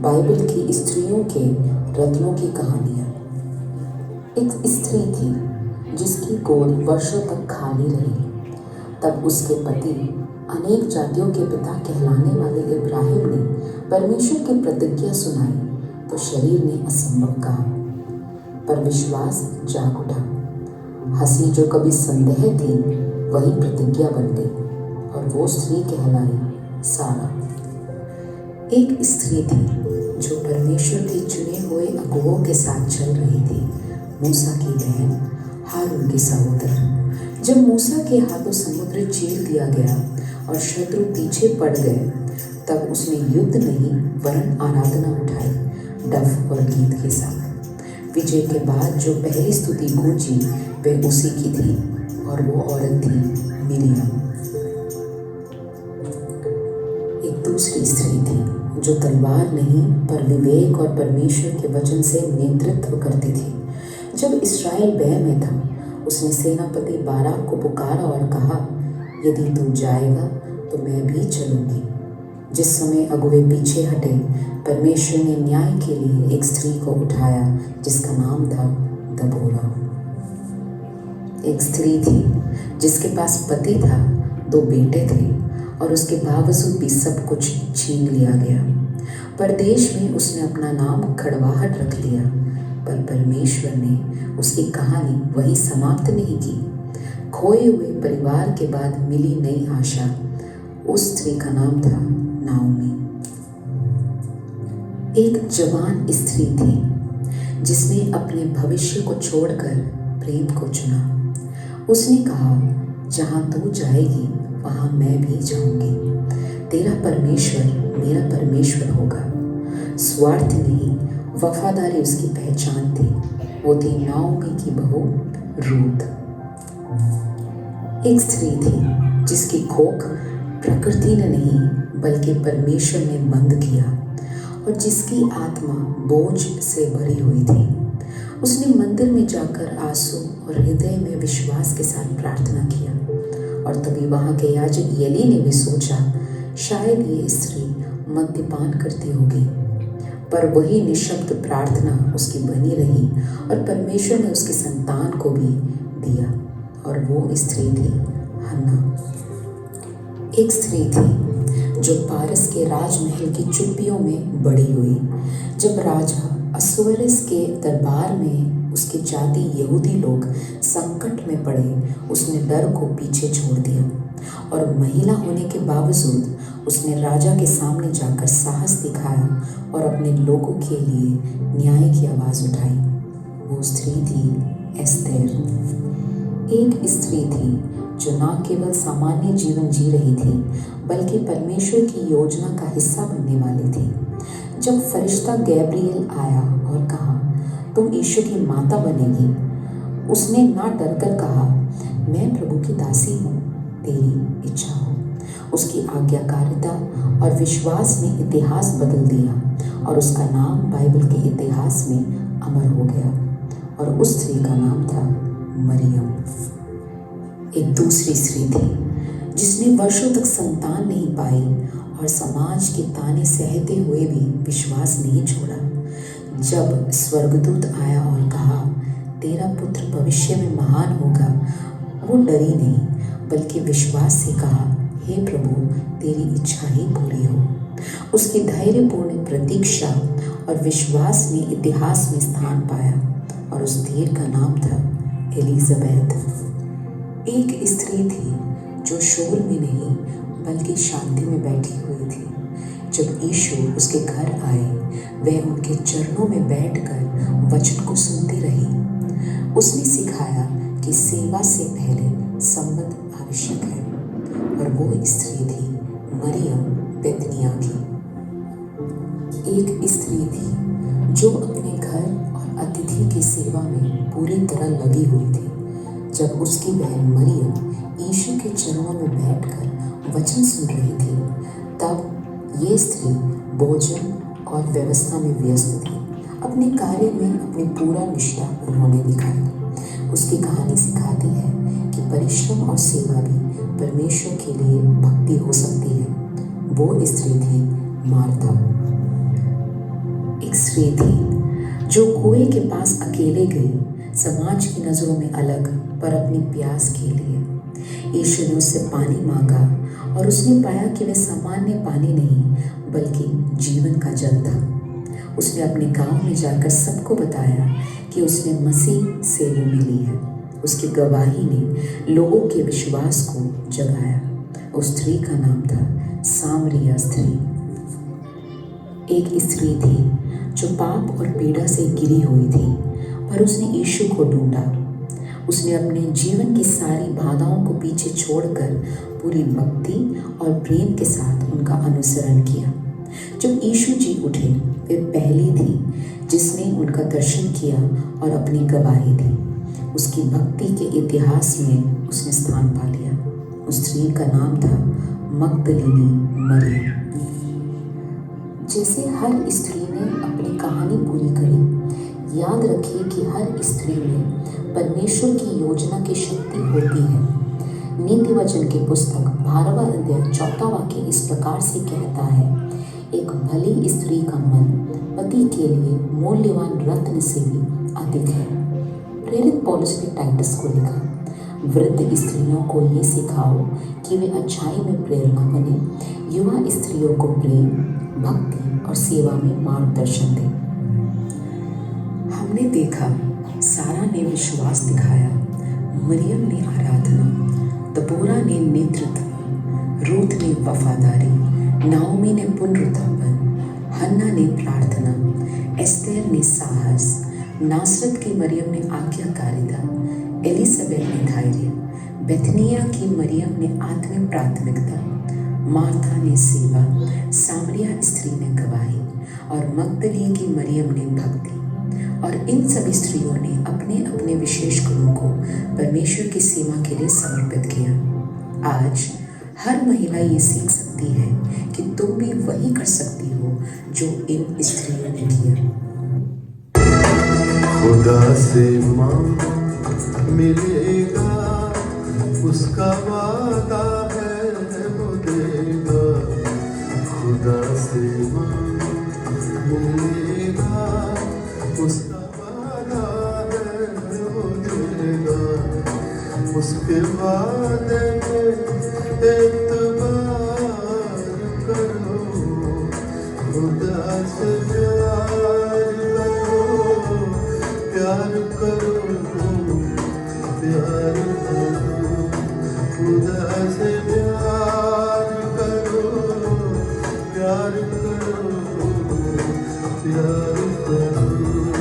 Bible की स्त्रियों के रत्नों की कहानियाँ। एक स्त्री थी जिसकी गोद वर्षों तक खाली रही। तब उसके पति, अनेक जातियों के पिता कहलाने वाले इब्राहिम ने परमेश्वर की प्रतिज्ञा सुनाई तो शरीर ने असंभव कहा, पर विश्वास जाग उठा। हंसी जो कभी संदेह थी वही प्रतिज्ञा बन गई और वो स्त्री कहलाई सारा। एक स्त्री थी जो परमेश्वर के चुने हुए अगुओं के साथ चल रही थी, मूसा की बहन, हारून की सहोदर। जब मूसा के हाथों समुद्र चीर दिया गया और शत्रु पीछे पड़ गए, तब उसने युद्ध नहीं वरन आराधना उठाई, डफ और गीत के साथ। विजय के बाद जो पहली स्तुति गूंजी वह उसी की थी और वो औरत थी मिरियम। एक दूसरी स्त्री थी जो तलवार नहीं पर विवेक और परमेश्वर के वचन से नेतृत्व करती थी। जब इस्राएल भय में था, उसने सेनापति बाराक को पुकारा और कहा, यदि तू जाएगा तो मैं भी चलूंगी। जिस समय अगुवे पीछे हटे, परमेश्वर ने न्याय के लिए एक स्त्री को उठाया जिसका नाम था दबोरा। एक स्त्री थी जिसके पास पति था, 2 बेटे थे और उसके बावजूद भी सब कुछ छीन लिया गया। परदेश में उसने अपना नाम कड़वाहट रख लिया, पर परमेश्वर ने उसकी कहानी वही समाप्त नहीं की। खोए हुए परिवार के बाद मिली नई आशा। उस स्त्री का नाम था नाओमी। एक जवान स्त्री थी जिसने अपने भविष्य को छोड़कर प्रेम को चुना। उसने कहा, जहाँ तू जाएगी वहाँ मैं भी जाऊंगी। तेरा परमेश्वर मेरा परमेश्वर होगा। स्वार्थ नहीं, वफादारी उसकी पहचान थी। वो थी नाओमी की बहू रूत। एक स्त्री थी जिसकी कोख प्रकृति ने नहीं बल्कि परमेश्वर ने बंद किया और जिसकी आत्मा बोझ से भरी हुई थी। उसने मंदिर में जाकर आंसू और हृदय में विश्वास के साथ प्रार्थना किया और तभी वहाँ के याजक एली ने भी सोचा, शायद ये स्त्री मद्यपान करती होगी। पर वही निशब्द प्रार्थना उसकी बनी रही और परमेश्वर ने उसके संतान को भी दिया और वो स्त्री थी हन्ना। एक स्त्री थी जो पारस के राजमहल की चुप्पियों में बड़ी हुई। जब राजा अस्सुएरुस के दरबार में उसके जाति यहूदी लोग संकट में पड़े, उसने डर को पीछे छोड़ दिया और महिला होने के बावजूद उसने राजा के सामने जाकर साहस दिखाया और अपने लोगों के लिए न्याय की आवाज़ उठाई। वो स्त्री थी एस्तेर। एक स्त्री थी जो न केवल सामान्य जीवन जी रही थी बल्कि परमेश्वर की योजना का हिस्सा बनने वाली थी। जब फरिश्ता गैब्रिएल आया और कहा, तुम यीशु की माता बनेगी, उसने ना डरकर कहा, मैं प्रभु की दासी हूँ, तेरी इच्छा हो। उसकी आज्ञाकारिता और विश्वास ने इतिहास बदल दिया और उसका नाम बाइबल के इतिहास में अमर हो गया और उस स्त्री का नाम था मरियम। एक दूसरी स्त्री थी जिसने वर्षों तक संतान नहीं पाई और समाज के ताने सहते हुए भी विश्वास नहीं छोड़ा। जब स्वर्गदूत आया और कहा, तेरा पुत्र भविष्य में महान होगा, वो डरी नहीं बल्कि विश्वास से कहा, हे प्रभु, तेरी इच्छा ही पूरी हो। उसकी धैर्यपूर्ण प्रतीक्षा और विश्वास ने इतिहास में स्थान पाया और उस धीर का नाम था एलिजाबेथ। एक स्त्री थी जो शोर में नहीं बल्कि शांति में बैठी हुई थी। जब यीशु उसके घर आए, वह उनके चरणों में बैठकर वचन को सुनती रही। उसने सिखाया कि सेवा से पहले संबंध आवश्यक है और वो स्त्री थी मरियम बेतनिया की। एक स्त्री थी जो अपने घर और अतिथि की सेवा में पूरी तरह लगी हुई थी। जब उसकी बहन मरियम यीशु के चरणों में बैठकर वचन सुन रही थी, तब ये स्त्री भोजन और व्यवस्था में व्यस्त थी। अपने कार्य में अपनी पूरा निष्ठा उन्होंने दिखाई। उसकी कहानी सिखाती है कि परिश्रम और सेवा भी परमेश्वर के लिए भक्ति हो सकती है। वो स्त्री थी मार्था। स्त्री थी जो कुएं के पास अकेले गई, समाज की नज़रों में अलग, पर अपनी प्यास के लिए। यीशु ने उससे पानी मांगा और उसने पाया कि वह सामान्य पानी नहीं बल्कि जीवन का जल था। उसने अपने गांव में जाकर सबको बताया कि उसने मसीह से वो मिली है। उसकी गवाही ने लोगों के विश्वास को जगाया। उस स्त्री का नाम था सामरिया स्त्री। एक स्त्री थी जो पाप और पीड़ा से घिरी हुई थी, पर उसने यीशु को ढूंढा। उसने अपने जीवन की सारी बाधाओं को पीछे छोड़कर पूरी भक्ति और प्रेम के साथ उनका अनुसरण किया। जब यीशु जी उठे, वे पहली थी जिसने उनका दर्शन किया और अपनी गवाही दी। उसकी भक्ति के इतिहास में उसने स्थान पा लिया। उस स्त्री का नाम था मगदलीनी मरियम। जैसे हर स्त्री ने अपनी कहानी पूरी करी, याद रखिए कि हर स्त्री में परमेश्वर की योजना की शक्ति होती है। नीति वचन की पुस्तक 12वां अध्याय 4वां वाक्य इस प्रकार से कहता है, एक भली स्त्री का मन पति के लिए मूल्यवान रत्न से भी अधिक है। प्रेरित पौलुस ने टाइटस को लिखा, वृद्ध स्त्रियों को ये सिखाओ कि वे अच्छाई में प्रेरणा बने, युवा स्त्रियों को प्रेम, भक्ति और सेवा में मार्गदर्शन दें। हमने देखा सारा ने विश्वास दिखाया, मरियम ने आराधना, दबोरा ने नेतृत्व, रूत ने वफादारी, नाओमी ने पुनरुत्थान, हन्ना ने प्रार्थना, एस्तेर ने साहस, नासरत की मरियम ने आज्ञाकारिता, एलिसबेथ ने धैर्य, बेथनिया की मरियम ने आत्मिक प्राथमिकता, मार्था ने सेवा, सामरिया स्त्री ने गवाही और मगदली की मरियम ने भक्ति। और इन सभी स्त्रियों ने अपने अपने विशेष गुणों को परमेश्वर की सेवा के लिए समर्पित किया। आज हर महिला ये सीख सकती है कि तुम भी वही कर सकती हो जो इन स्त्रियों ने किया। खुदा से मांगो मिलेगा, उसका वादा है वो देगा। खुदा से मांगो मिलेगा, उसका वादा है वो देगा। उसके वादे में एतबार करो, खुदा से प्यार करो, प्यार करो, प्यार करो। खुदा से प्यार करो, प्यार करो, प्यार करो।